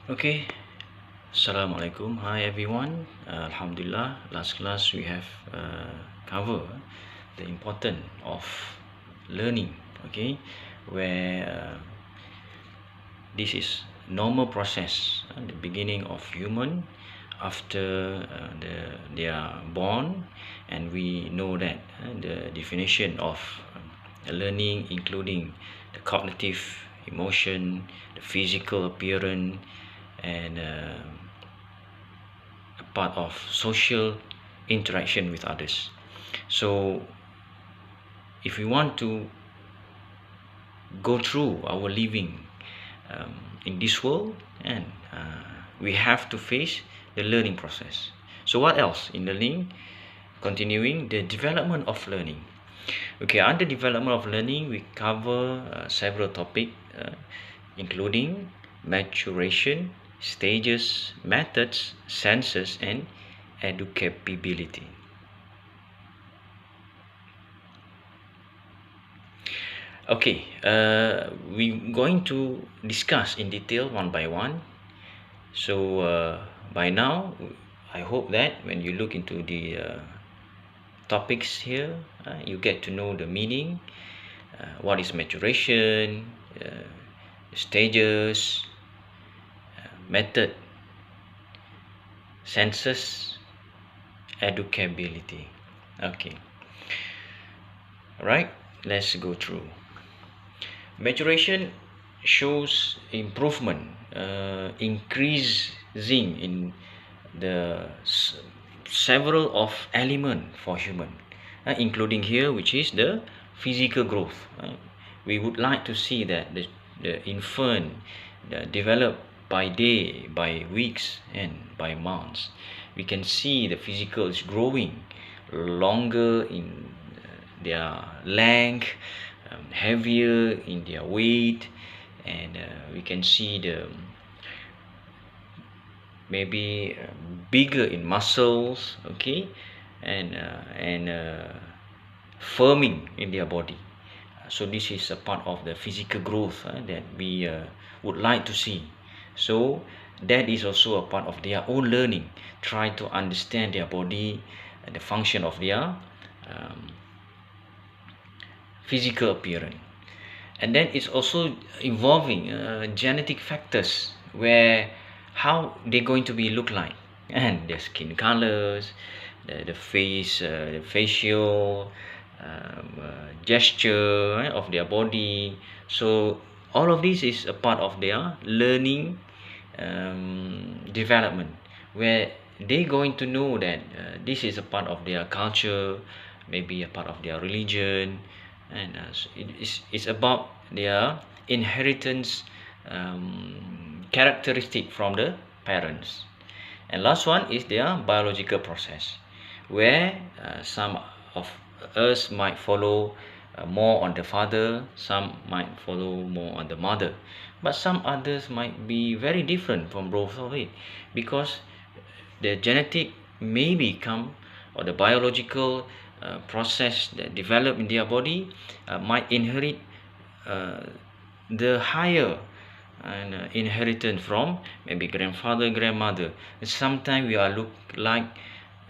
Okay, Assalamualaikum. Hi everyone. Alhamdulillah, last class we have covered the importance of learning. Okay, where this is normal process, the beginning of human after they are born, and we know that the definition of learning including the cognitive, emotion, the physical appearance, and a part of social interaction with others. So if we want to go through our living in this world, and we have to face the learning process. So what else in learning? Continuing the development of learning. Okay, under development of learning we cover several topics, including maturation, stages, methods, senses, and educability. Okay, we're going to discuss in detail one by one. So by now, I hope that when you look into the topics here, you get to know the meaning, what is maturation, stages, method, senses, educability. Okay, all right, let's go through. Maturation shows improvement, increasing in the several of element for human, including here, which is the physical growth. We would like to see that the infant develop by day, by weeks, and by months. We can see the physical is growing longer in their length, heavier in their weight, and we can see the maybe bigger in muscles, okay, and firming in their body. So this is a part of the physical growth that we would like to see. So that is also a part of their own learning. Try to understand their body and the function of their physical appearance. And then it's also involving genetic factors, where how they're going to be look like, and their skin colors, the face, the facial gesture of their body. So all of this is a part of their learning development, where they're going to know that this is a part of their culture, maybe a part of their religion, and it's about their inheritance characteristic from the parents. And last one is their biological process, where some of us might follow more on the father, some might follow more on the mother, but some others might be very different from both of it, because the genetic may become, or the biological process that develop in their body might inherit uh, the higher and inheritance from maybe grandfather, grandmother. Sometimes we are look like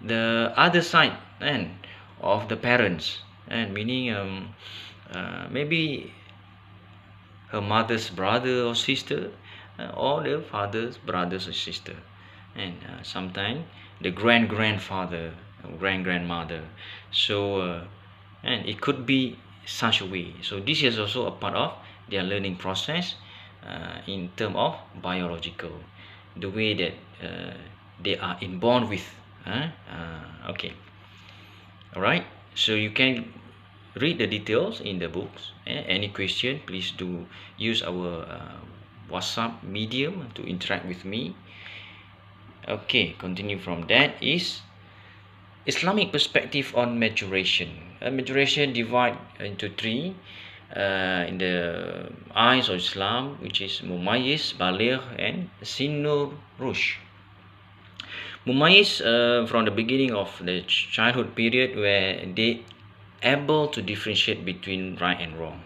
the other side and of the parents, and meaning maybe her mother's brother or sister, or the father's brothers or sister, and sometimes the grandfather, grandmother. So and it could be such a way. So this is also a part of their learning process in term of biological, the way that they are inborn with. Okay, all right. So you can read the details in the books. Any question, please do use our WhatsApp medium to interact with me. Okay, continue from that is Islamic perspective on maturation. Maturation divide into three in the eyes of Islam, which is Mumayyiz, Baligh, and Sinnur Rushd. Mumayyiz from the beginning of the childhood period, where they able to differentiate between right and wrong.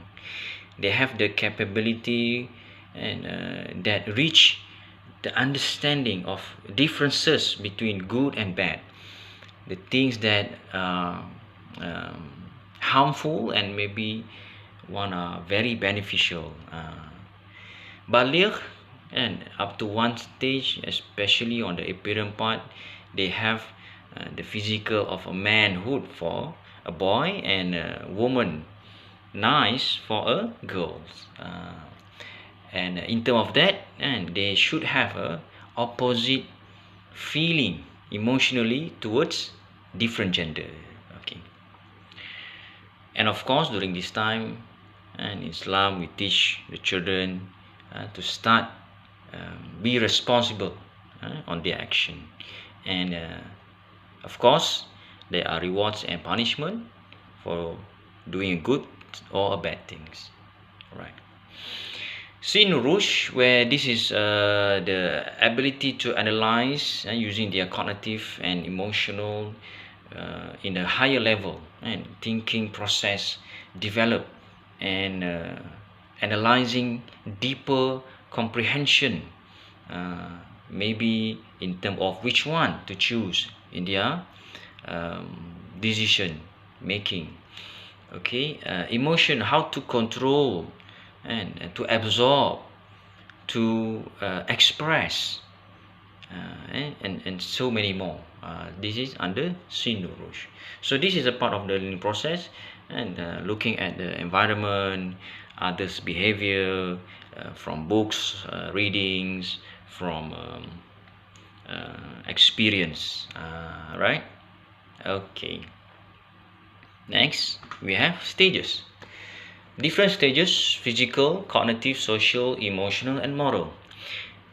They have the capability and that reach the understanding of differences between good and bad, the things that are harmful and maybe one are very beneficial. Baligh, and up to one stage, especially on the appearance part, they have the physical of a manhood for a boy and a woman nice for a girl. And in terms of that, and they should have a opposite feeling emotionally towards different gender. Okay. And of course, during this time, and Islam, we teach the children to start be responsible on their action. And of course, there are rewards and punishment for doing good or bad things. Right. Sin Rush, where this is the ability to analyze using their cognitive and emotional in a higher level and thinking process develop and analyzing deeper comprehension, maybe in terms of which one to choose in their decision making. Okay, emotion, how to control and to absorb, to express, and so many more. This is under Sin Rush. So this is a part of the learning process, and looking at the environment, others' behavior, from books, readings, from experience. Right? Okay. Next, we have stages. Different stages: physical, cognitive, social, emotional, and moral.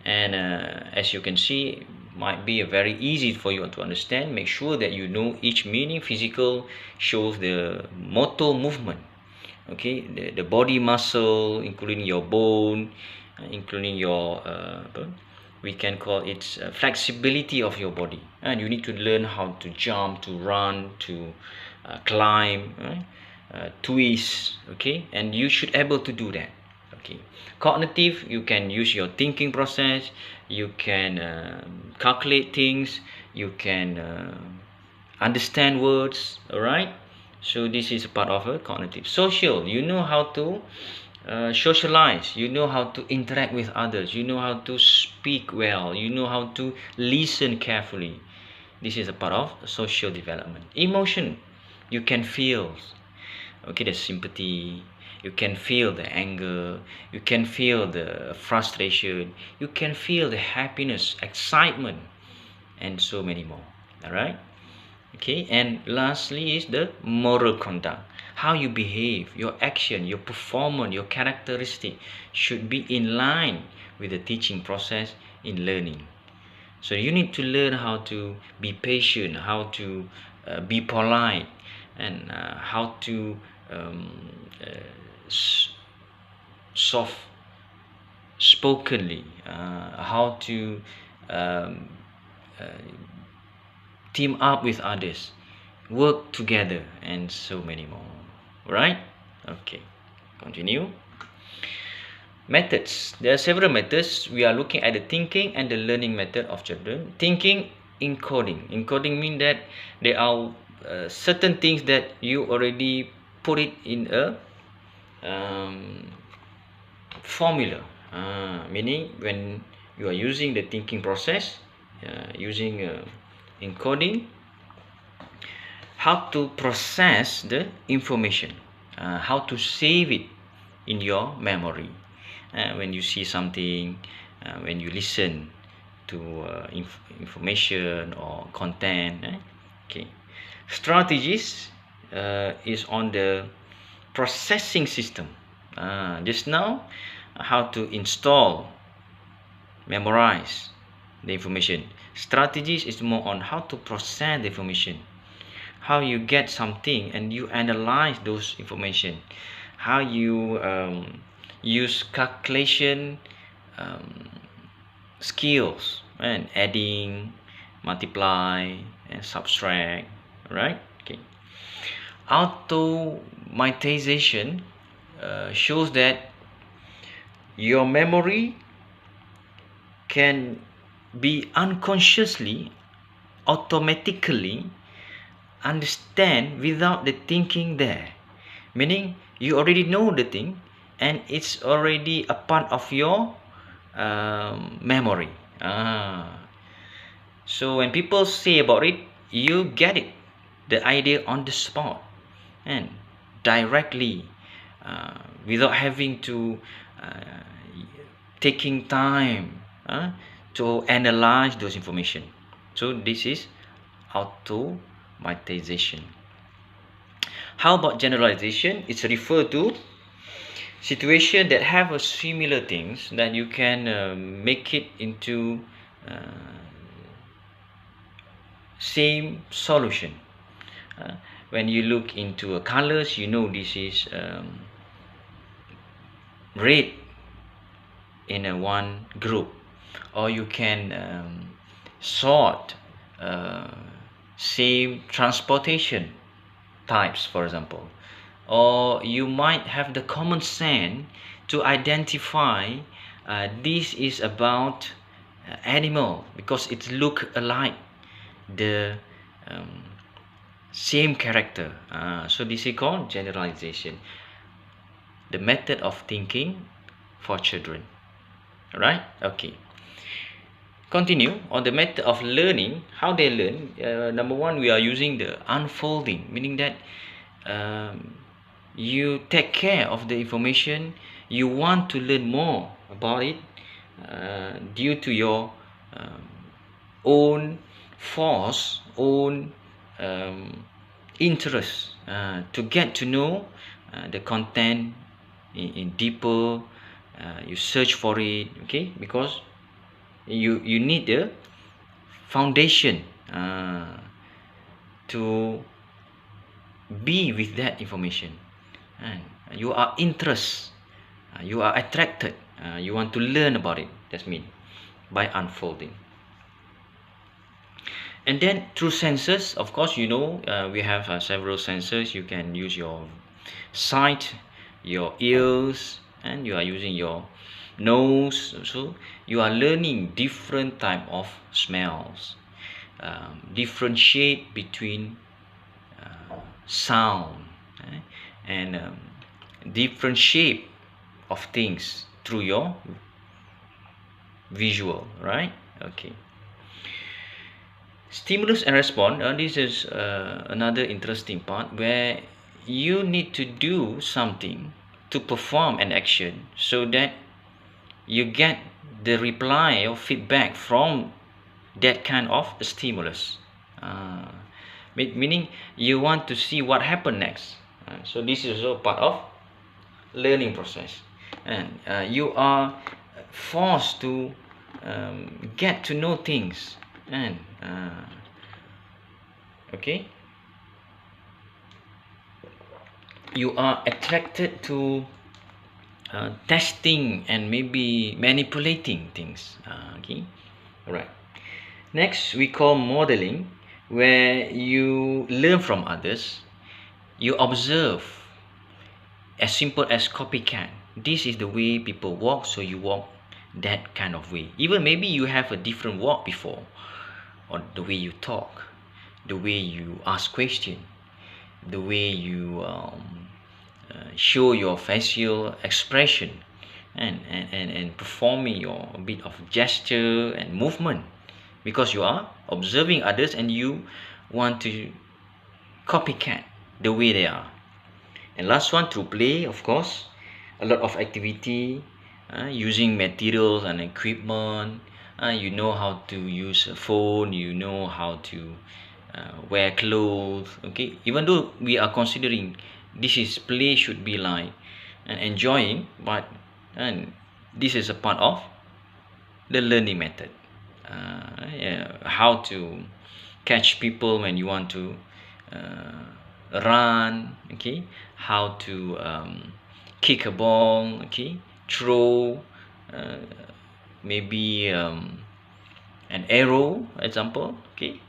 And as you can see, might be very easy for you to understand. Make sure that you know each meaning. Physical shows the motor movement, okay, the body muscle, including your bone, including your we can call it flexibility of your body. And you need to learn how to jump, to run, to climb, twist, okay, and you should able to do that. Okay. Cognitive, you can use your thinking process, you can calculate things, you can understand words. All right, so this is part of a cognitive. Social, you know how to socialize, you know how to interact with others, you know how to speak well, you know how to listen carefully. This is a part of social development. Emotion, you can feel, okay, the sympathy, you can feel the anger, you can feel the frustration, you can feel the happiness, excitement, and so many more. All right. Okay, and lastly is the moral conduct. How you behave, your action, your performance, your characteristic should be in line with the teaching process in learning. So you need to learn how to be patient, how to be polite, and how to soft spokenly, how to um, uh, team up with others, work together, and so many more. Right? Okay, continue. Methods. There are several methods. We are looking at the thinking and the learning method of children. Thinking, encoding. Encoding means that there are certain things that you already put it in a formula. Meaning when you are using the thinking process, using encoding, how to process the information, how to save it in your memory. When you see something, when you listen to information or content. Okay. Strategies is on the processing system. Just now, how to install, memorize the information. Strategies is more on how to process the information, how you get something and you analyze those information, how you use calculation skills, and adding, multiply, and subtract. Right? Okay. Automatization shows that your memory can be unconsciously, automatically understand without the thinking there. Meaning you already know the thing and it's already a part of your memory. So when people say about it, you get it, the idea on the spot and directly, without having to taking time to analyze those information. So this is automatization. How about generalization? It's referred to situation that have a similar things that you can make it into same solution. When you look into colors, you know this is red in one group, or you can sort same transportation types, for example, or you might have the common sense to identify this is about animal because it look alike, the same character. So this is called generalization, the method of thinking for children. All right, okay. Continue on the method of learning, how they learn. Number one, we are using the unfolding, meaning that you take care of the information, you want to learn more about it due to your own force, own interest to get to know the content in deeper. You search for it, okay, because you need the foundation to be with that information, and you are interest, you are attracted, you want to learn about it. That's mean by unfolding. And then through senses, of course, you know, we have several senses. You can use your sight, your ears, and you are using your nose. So you are learning different type of smells, differentiate between sound, and different shape of things through your visual, right? Okay. Stimulus and response. This is another interesting part where you need to do something to perform an action so that you get the reply or feedback from that kind of stimulus. Meaning you want to see what happened next. So this is also part of learning process, and you are forced to get to know things, and okay, you are attracted to testing and maybe manipulating things. Okay, all right. Next, we call modeling, where you learn from others, you observe, as simple as copycat. This is the way people walk, so you walk that kind of way. Even maybe you have a different walk before, or the way you talk, the way you ask question, the way you show your facial expression, and performing your bit of gesture and movement, because you are observing others and you want to copycat the way they are. And last one, through play, of course, a lot of activity, using materials and equipment. You know how to use a phone, you know how to wear clothes. Okay, even though we are considering this is play, should be like enjoying, but and this is a part of the learning method. How to catch people when you want to run, okay, how to kick a ball, okay, throw maybe an arrow example, okay.